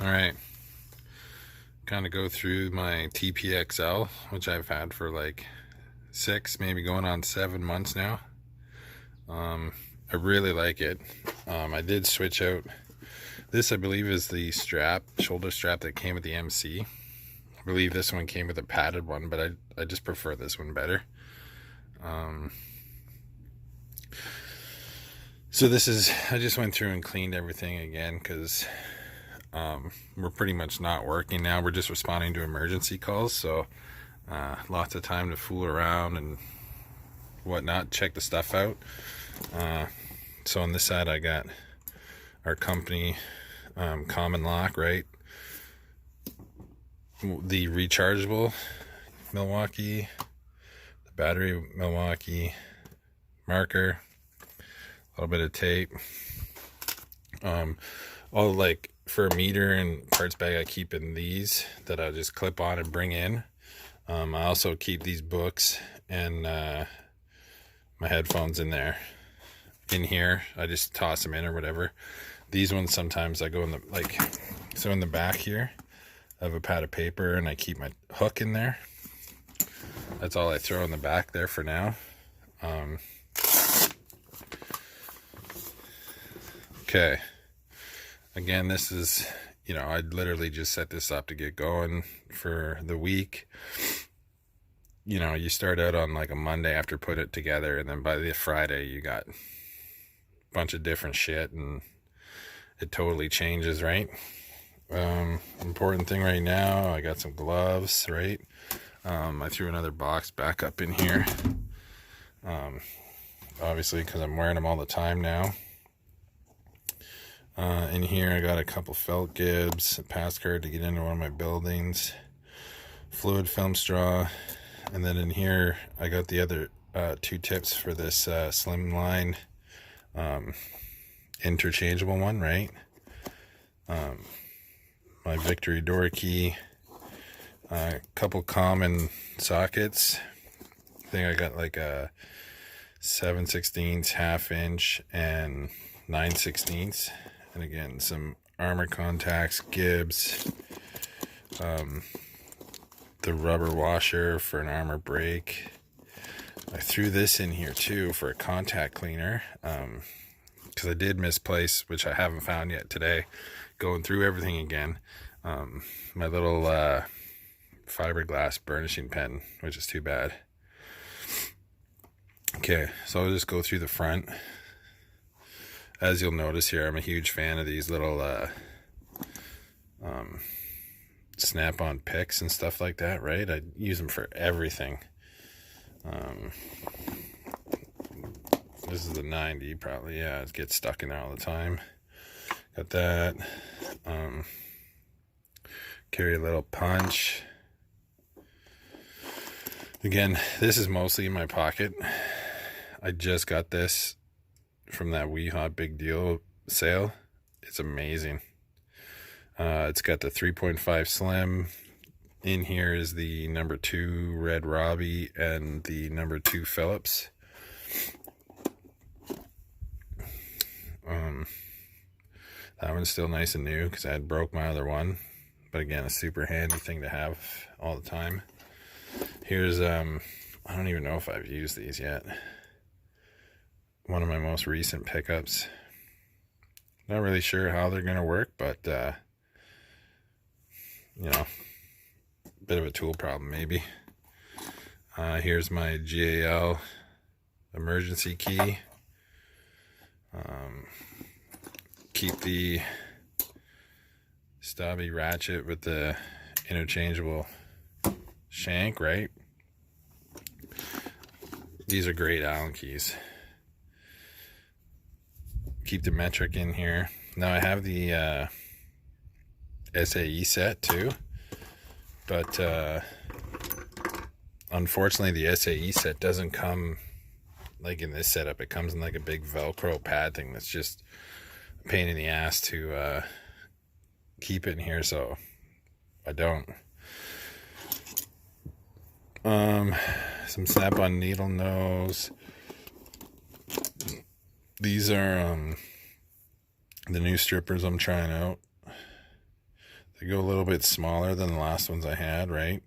All right, kind of go through my TPXL, which I've had for like 6, maybe going on 7 months now. I really like it. I did switch out. This, I believe, is the shoulder strap that came with the MC. I believe this one came with a padded one, but I just prefer this one better. So this is, I just went through and cleaned everything again because we're pretty much not working now. We're just responding to emergency calls, so lots of time to fool around and whatnot, check the stuff out. So on this side I got our company common lock, right? The rechargeable Milwaukee, the battery Milwaukee, marker, a little bit of tape, all like for a meter and parts bag I keep in these that I just clip on and bring in. I also keep these books and my headphones in there. In here I just toss them in or whatever. These ones sometimes I go in the so in the back here I have a pad of paper and I keep my hook in there. That's all I throw in the back there for now. Okay, again, this is, I literally just set this up to get going for the week. You start out on like a Monday after put it together, and then by the Friday you got a bunch of different shit and it totally changes, right? Important thing right now, I got some gloves, right? I threw another box back up in here, obviously because I'm wearing them all the time now. In here I got a couple felt gibs, a pass card to get into one of my buildings, fluid film straw, and then in here I got the other 2 tips for this slim line interchangeable one, right? My Victory door key, a couple common sockets. I think I got like a 7/16, ½ inch, and 9/16. And again, some armor contacts, gibs, the rubber washer for an armor brake. I threw this in here too for a contact cleaner, because I did misplace, which I haven't found yet today, going through everything again, my little fiberglass burnishing pen, which is too bad. Okay, so I'll just go through the front. As you'll notice here, I'm a huge fan of these little SnapOn Picks and stuff like that, right? I use them for everything. This is the 90 probably, yeah, it gets stuck in there all the time. Got that. Carry a little punch. Again, this is mostly in my pocket. I just got this from that Wee Hot Big Deal sale. It's amazing. It's got the 3.5 slim. In here is the number 2 red Rabi and the number 2 Phillips. That one's still nice and new because I had broke my other one, but again, a super handy thing to have all the time. Here's I don't even know if I've used these yet. One of my most recent pickups. Not really sure how they're gonna work, but bit of a tool problem maybe. Here's my GAL emergency key. Keep the stubby ratchet with the interchangeable shank, right? These are great Allen keys. Keep the metric in here. Now I have the SAE set too, but unfortunately the SAE set doesn't come like in this setup. It comes in like a big Velcro pad thing that's just a pain in the ass to keep it in here, so I don't. Some SnapOn needle nose. These are the new strippers I'm trying out. They go a little bit smaller than the last ones I had, right?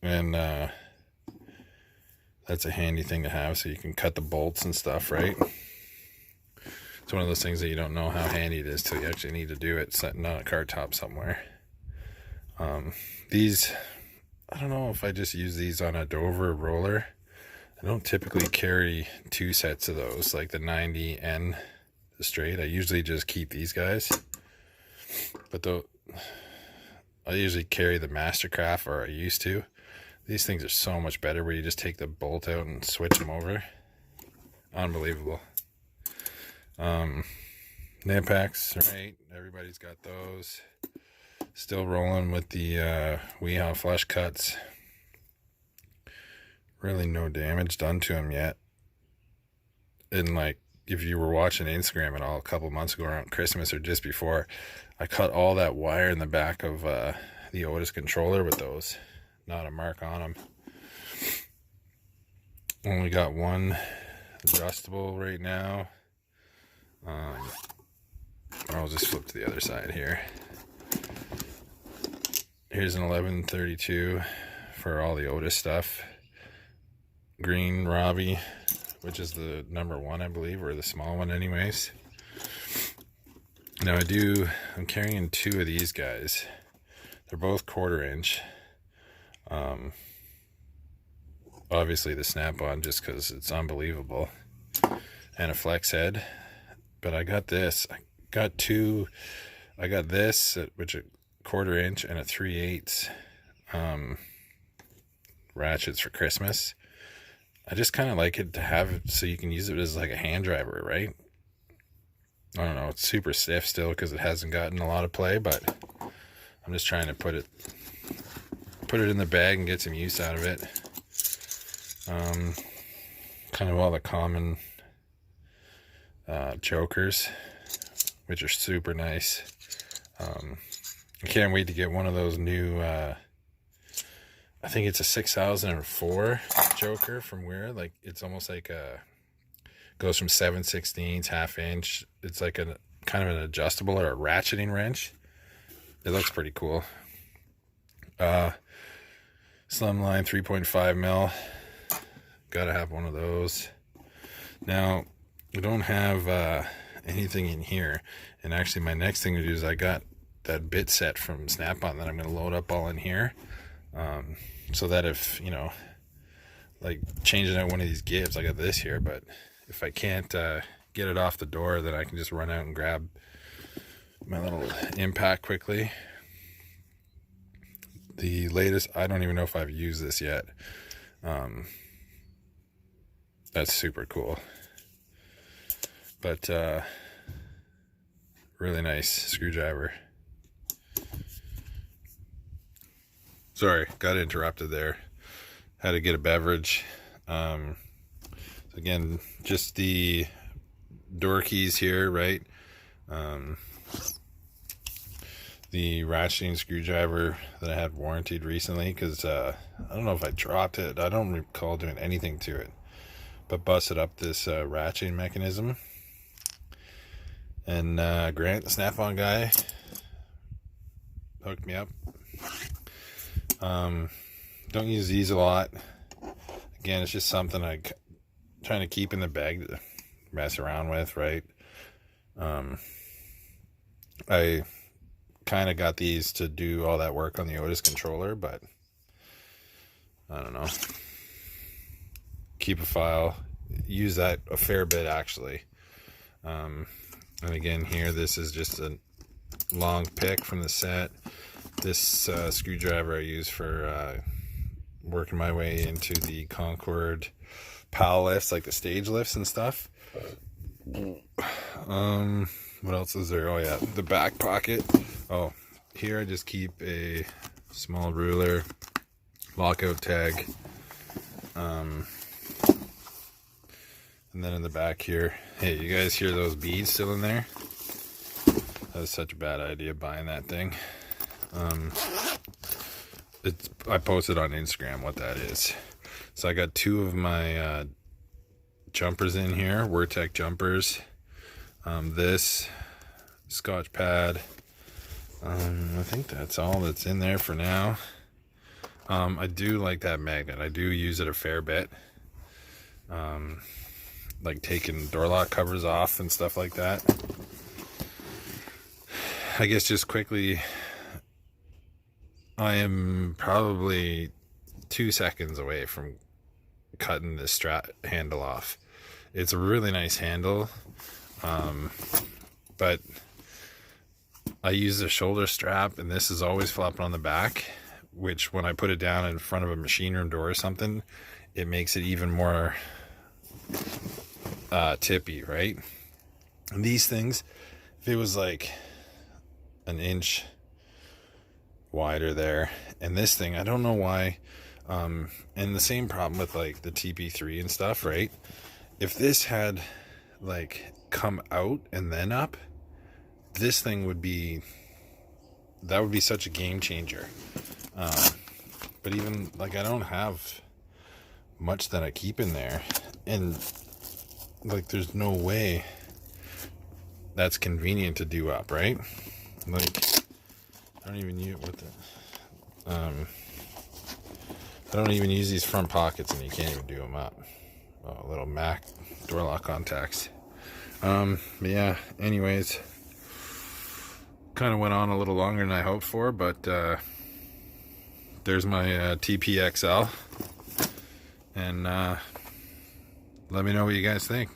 And that's a handy thing to have, so you can cut the bolts and stuff, right? It's one of those things that you don't know how handy it is till you actually need to do it, sitting on a car top somewhere. These, I don't know if I just use these on a Dover roller. I don't typically carry 2 sets of those, like the 90 and the straight. I usually just keep these guys. But I usually carry the Mastercraft, or I used to. These things are so much better where you just take the bolt out and switch them over. Unbelievable. Nipex, right? Everybody's got those. Still rolling with the awhile flush cuts. Really no damage done to them yet. And like, if you were watching Instagram at all a couple months ago around Christmas or just before, I cut all that wire in the back of the Otis controller with those. Not a mark on them. Only got one adjustable right now. I'll just flip to the other side here. Here's an 1132 for all the Otis stuff. Green Rabi, which is the number 1, I believe, or the small one anyways. Now I'm carrying 2 of these guys. They're both 1/4 inch. Obviously the SnapOn, just because it's unbelievable. And a flex head. But I got this. I got this, which is 1/4 inch, and a 3/8 ratchets for Christmas. I just kind of like it to have it so you can use it as like a hand driver, right? I don't know, it's super stiff still because it hasn't gotten a lot of play, but I'm just trying to put it in the bag and get some use out of it. Kind of all the common chokers, which are super nice. I can't wait to get one of those new I think it's a 6004 choker from Weir. Like, it's almost like goes from 7/16 1/2 inch. It's like a kind of an adjustable or a ratcheting wrench. It looks pretty cool. Slimline 3.5 mil. Gotta have one of those. Now, I don't have anything in here, and actually my next thing to do is I got that bit set from SnapOn that I'm going to load up all in here, so that if, you know, like changing out one of these Gibbs, I got this here, but if I can't get it off the door, then I can just run out and grab my little impact quickly. The latest, I don't even know if I've used this yet. That's super cool. But really nice screwdriver. Sorry, got interrupted there. Had to get a beverage. Again, just the door keys here, right? The ratcheting screwdriver that I had warranted recently, because I don't know if I dropped it. I don't recall doing anything to it, but busted up this ratcheting mechanism. And Grant, the SnapOn guy, hooked me up. Don't use these a lot. Again, it's just something I'm trying to keep in the bag to mess around with, right? I kind of got these to do all that work on the Otis controller, but I don't know. Keep a file. Use that a fair bit, actually. And again, here, this is just a long pick from the set. This screwdriver I use for working my way into the Concord PAL lifts, like the stage lifts and stuff. What else is there? Oh yeah, the back pocket. Oh, here I just keep a small ruler, lockout tag, and then in the back here, hey, you guys hear those beads still in there? That was such a bad idea buying that thing. I posted on Instagram what that is. So I got 2 of my jumpers in here, Wertec jumpers. This Scotch pad, I think that's all that's in there for now. I do like that magnet. I do use it a fair bit. Like taking door lock covers off and stuff like that. I guess just quickly, I am probably 2 seconds away from cutting this strap handle off. It's a really nice handle, but I use a shoulder strap, and this is always flopping on the back, which when I put it down in front of a machine room door or something, it makes it even more tippy, right? And these things, if it was like an inch wider there, and this thing, I don't know why, and the same problem with like the TP3 and stuff, right? If this had like come out and then up, this thing would be, that would be such a game changer. But even like, I don't have much that I keep in there, and like there's no way that's convenient to do up, right? Like I don't even use I don't even use these front pockets, and you can't even do them up. Oh, little Mac door lock contacts. But yeah, anyways, kind of went on a little longer than I hoped for, but there's my TPXL, and let me know what you guys think.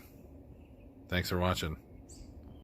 Thanks for watching.